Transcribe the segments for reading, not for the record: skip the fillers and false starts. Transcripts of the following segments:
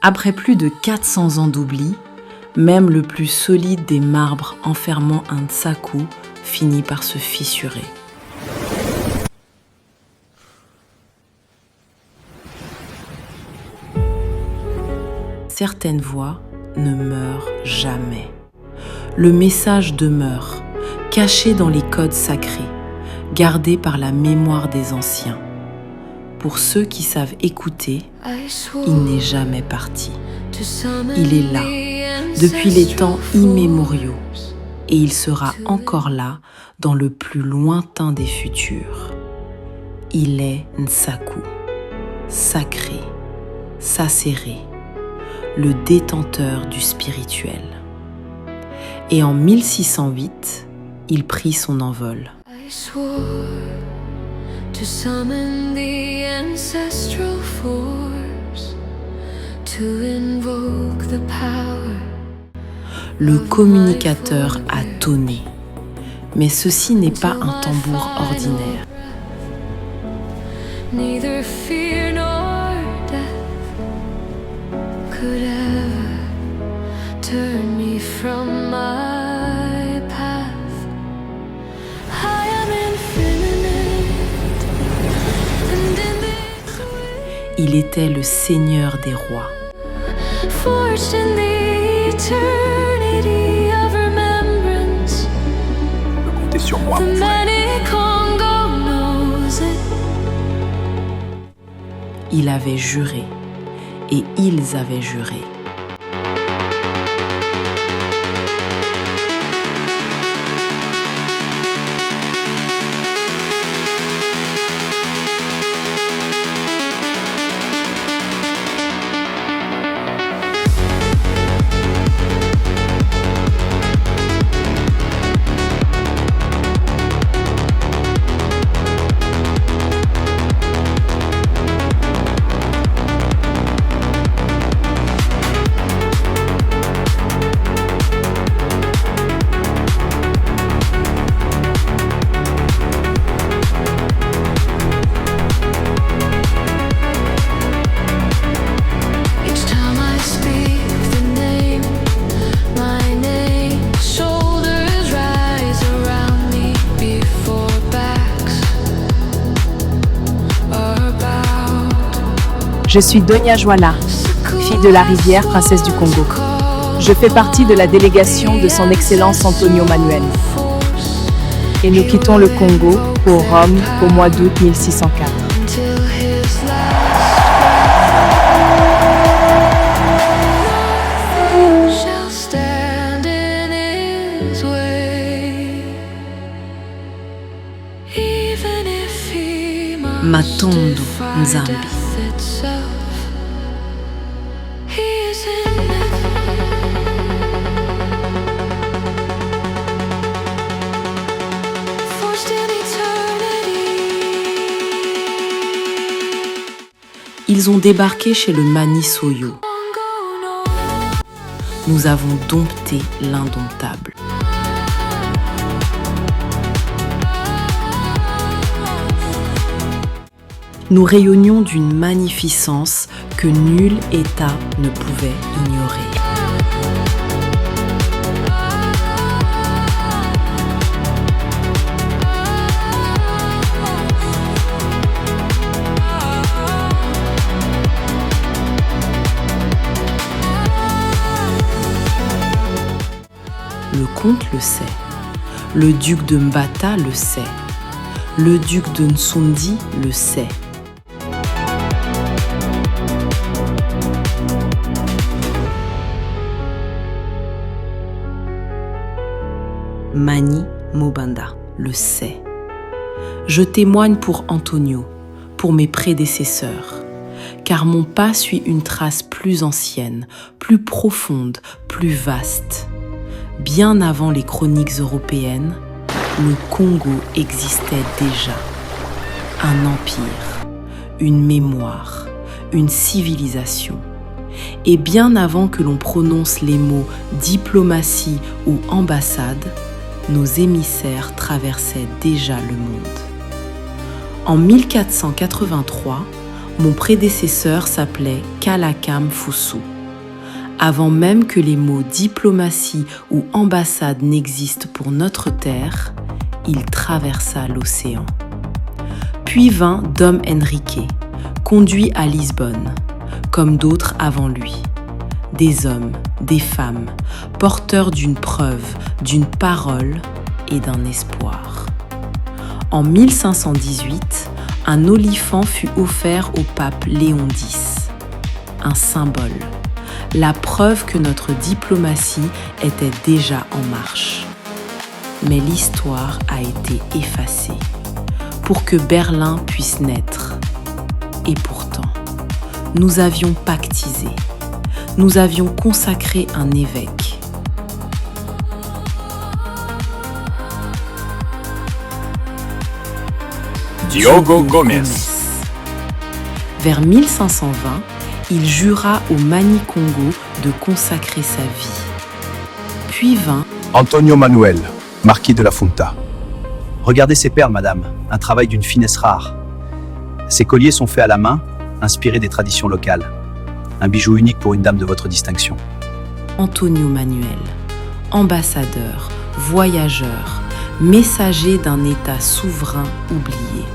Après plus de 400 ans d'oubli, même le plus solide des marbres enfermant un Nsaku finit par se fissurer. Certaines voix ne meurent jamais. Le message demeure, caché dans les codes sacrés, gardé par la mémoire des anciens. Pour ceux qui savent écouter, il n'est jamais parti. Il est là, depuis les temps immémoriaux, et il sera encore là dans le plus lointain des futurs. Il est Nsaku, sacré, sacéré, le détenteur du spirituel. Et en 1608, il prit son envol. To summon the ancestral force, to invoke the power. Le communicateur a tonné, mais ceci n'est pas un tambour ordinaire. Neither fear nor death could ever turn me from my path. I am infinite, and in this way, Il était le seigneur des rois. forged in the eternity of remembrance. Comptez sur moi, The mon frère. many Congo knows it. Il avait juré, et ils avaient juré. Each time I speak the name, my name, shoulders rise around me before backs are bowed. Je suis Donia Joala, fille de la rivière, princesse du Congo. Je fais partie de la délégation de son Excellence Antonio Manuel. Et nous quittons le Congo pour Rome au mois d'août 1604. Until his last breath, shall stand in his way. Even if he must Matondo defy Nzambi. death itself, he is in heaven. Forged in eternity. Ils ont débarqué chez le Manisoyo. Congo knows. Nous avons dompté l'indomptable. Nous rayonnions d'une magnificence que nul État ne pouvait ignorer. Le comte le sait, le duc de Mbata le sait, le duc de Nsundi le sait. Mani Mobanda le sait. Je témoigne pour Antonio, pour mes prédécesseurs, car mon pas suit une trace plus ancienne, plus profonde, plus vaste. Bien avant les chroniques européennes, le Congo existait déjà. Un empire, une mémoire, une civilisation. Et bien avant que l'on prononce les mots diplomatie ou ambassade, nos émissaires traversaient déjà le monde. En 1483, Mon prédécesseur s'appelait Kalakam Fusu. Avant même que les mots diplomatie ou ambassade n'existent pour notre terre, il traversa l'océan. Puis vint Dom Henrique, conduit à Lisbonne, comme d'autres avant lui. Des hommes, des femmes, porteurs d'une preuve, d'une parole et d'un espoir. En 1518, un olifant fut offert au pape Léon X, un symbole, la preuve que notre diplomatie était déjà en marche. Mais l'histoire a été effacée pour que Berlin puisse naître. Et pourtant, nous avions pactisé, nous avions consacré un évêque. Diogo Gomes. Vers 1520, il jura au Mani-Congo de consacrer sa vie. Puis vint Antonio Manuel, marquis de la Funta. Regardez ces perles, madame, un travail d'une finesse rare. Ces colliers sont faits à la main, inspirés des traditions locales. Un bijou unique pour une dame de votre distinction. Antonio Manuel, ambassadeur, voyageur, messager d'un État souverain oublié.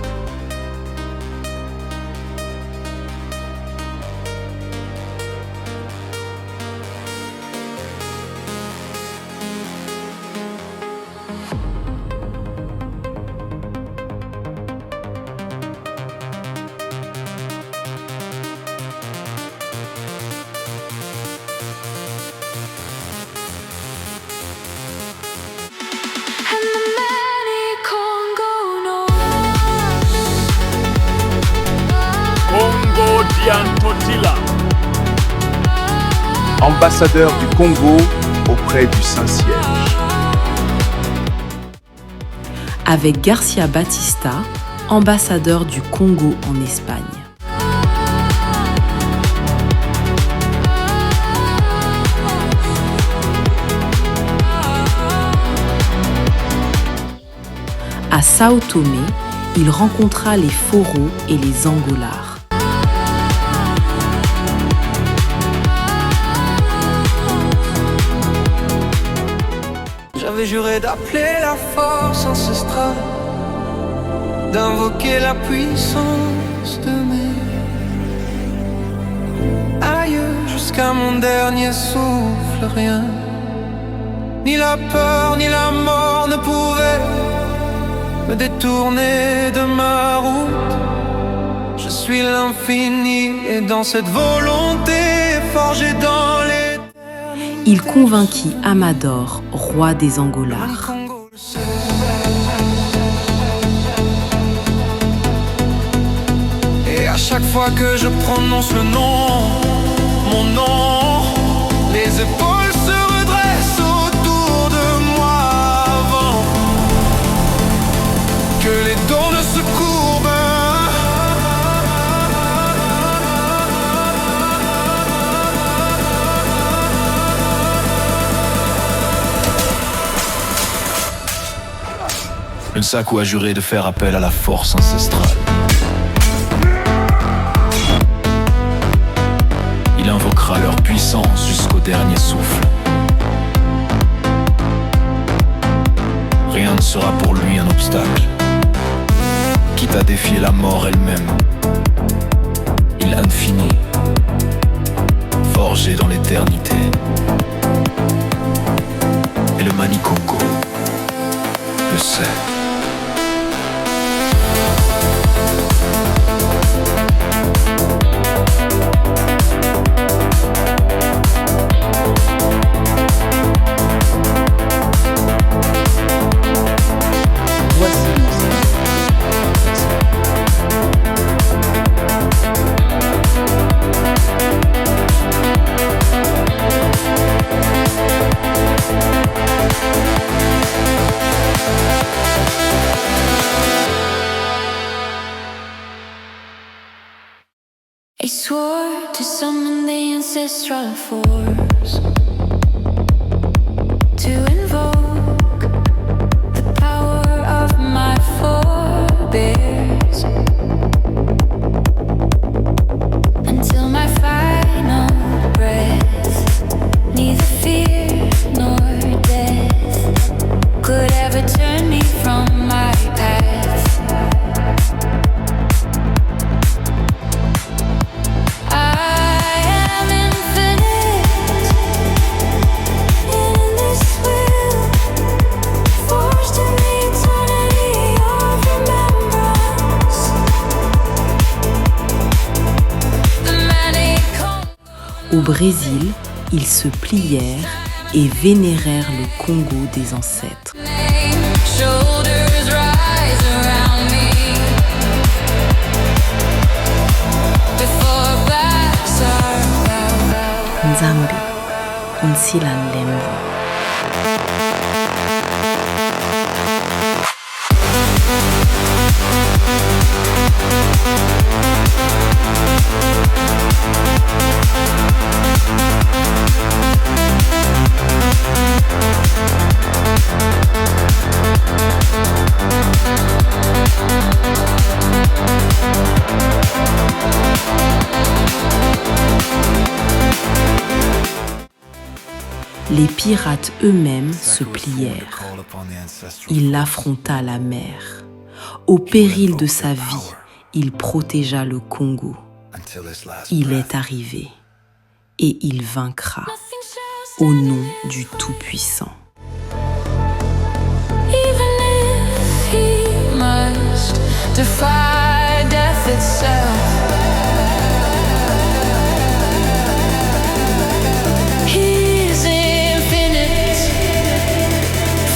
And the Mani-Congo knows. Congo Diantotila. Ambassadeur du Congo auprès du Saint-Siège. Avec Garcia Batista, ambassadeur du Congo en Espagne. À Sao Tomé, il rencontra les Foros et les Angolars. J'avais juré d'appeler la force ancestrale, d'invoquer la puissance de mes aïeux jusqu'à mon dernier souffle. Rien, ni la peur ni la mort ne pouvaient me détourner de ma route. Je suis l'infini et dans cette volonté forgée dans les... Il convainquit Amador, roi des Angolars. Et à chaque fois que je prononce le nom, mon nom, les épaules se redressent autour de moi avant que les dos ne se courbent. Le Nsaku a juré de faire appel à la force ancestrale. Il invoquera leur puissance jusqu'au dernier souffle. Rien ne sera pour lui un obstacle, quitte à défier la mort elle-même. Il infini, forgé dans l'éternité. Et le Mani-Congo le sait. I swore to summon the ancestral force, to invoke the power of my forebears. Brésil, ils se plièrent et vénérèrent le Congo des ancêtres. Shoulders rise around me before backs are Nzambe, unsila nlembo. Les pirates eux-mêmes se plièrent. Il affronta la mer. Au péril de sa vie, il protégea le Congo. Il est arrivé et il vaincra au nom du Tout-Puissant. even if he must defy death itself. He's infinite,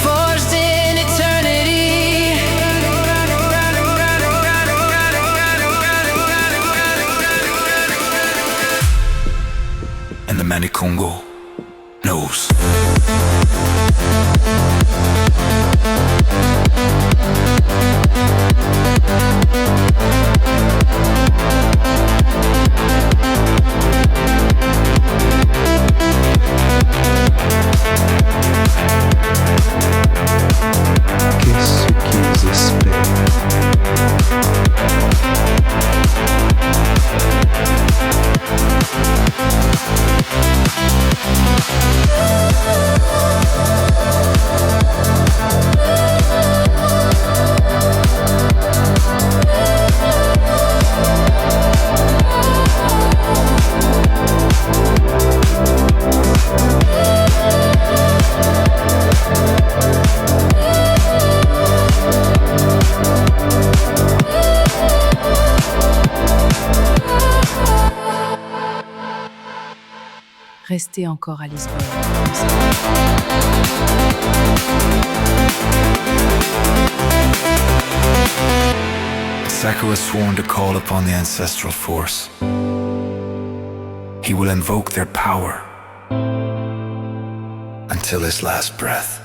forged in eternity. And the Mani Congo knows. Qu'est-ce qu'ils espèrent? Restez encore à Lisbonne. Sacco has sworn to call upon the ancestral force. He will invoke their power until his last breath.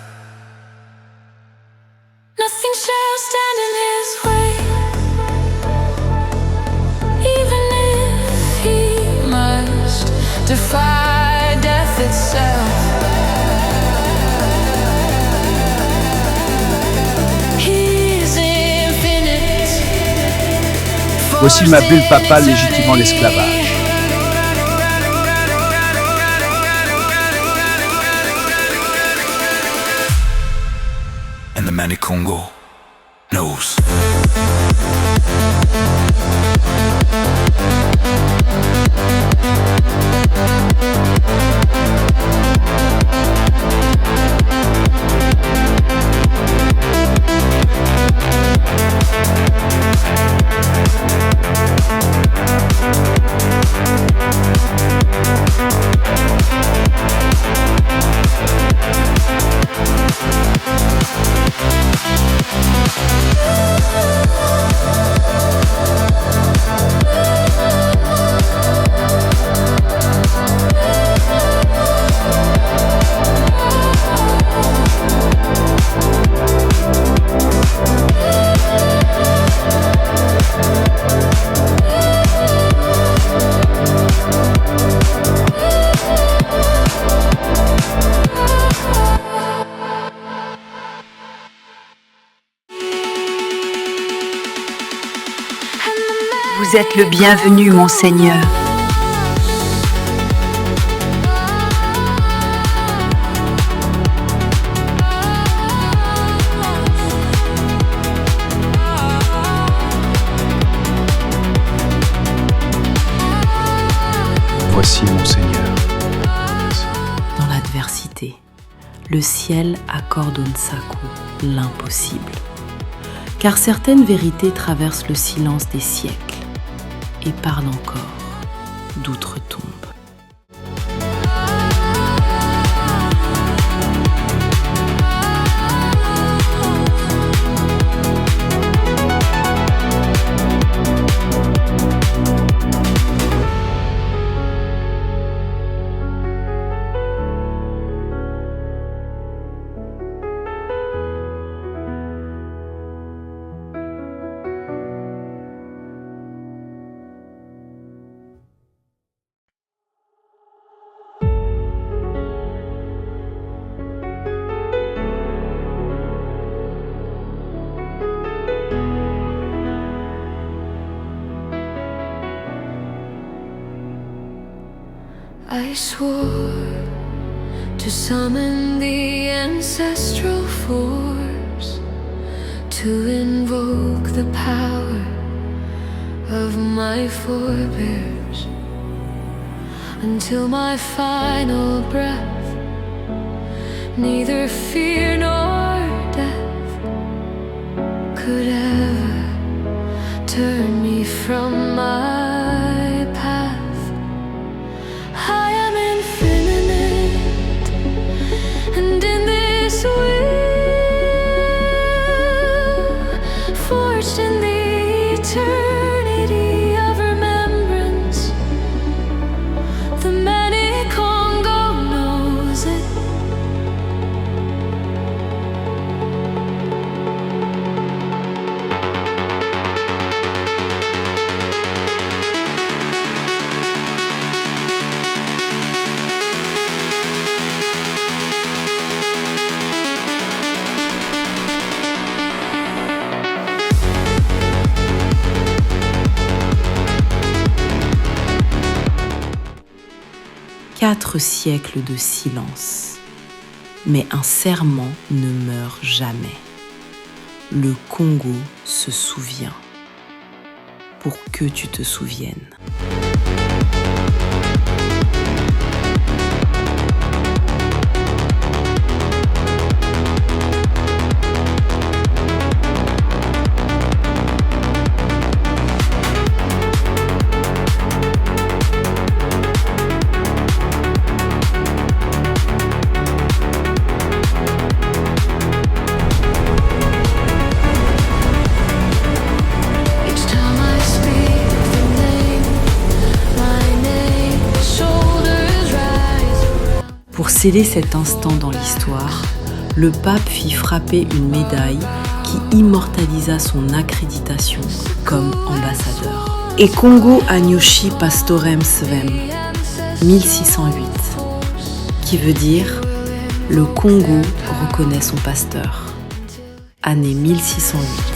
Nothing shall stand in his way, even if he must defy death itself. He's infinite. Voici ma bulle papale légitimant l'esclavage. And the Mani Congo knows. Vous êtes le bienvenu, mon Seigneur. Voici mon Seigneur. Dans l'adversité, le ciel accorde au Nsaku l'impossible. Car certaines vérités traversent le silence des siècles et parlent encore d'outre-tombe. I swore to summon the ancestral force, to invoke the power of my forebears, until my final breath, neither fear nor death could ever turn me from my path. I am infinite, and in this will, forged in the eternity of remembrance, the many Congo knows it. Quatre siècles de silence, mais un serment ne meurt jamais. Le Congo se souvient, pour que tu te souviennes. Pour sceller cet instant dans l'histoire, le pape fit frapper une médaille qui immortalisa son accréditation comme ambassadeur. Et Congo agnoshi pastorem svem, 1608, qui veut dire « Le Congo reconnaît son pasteur », année 1608.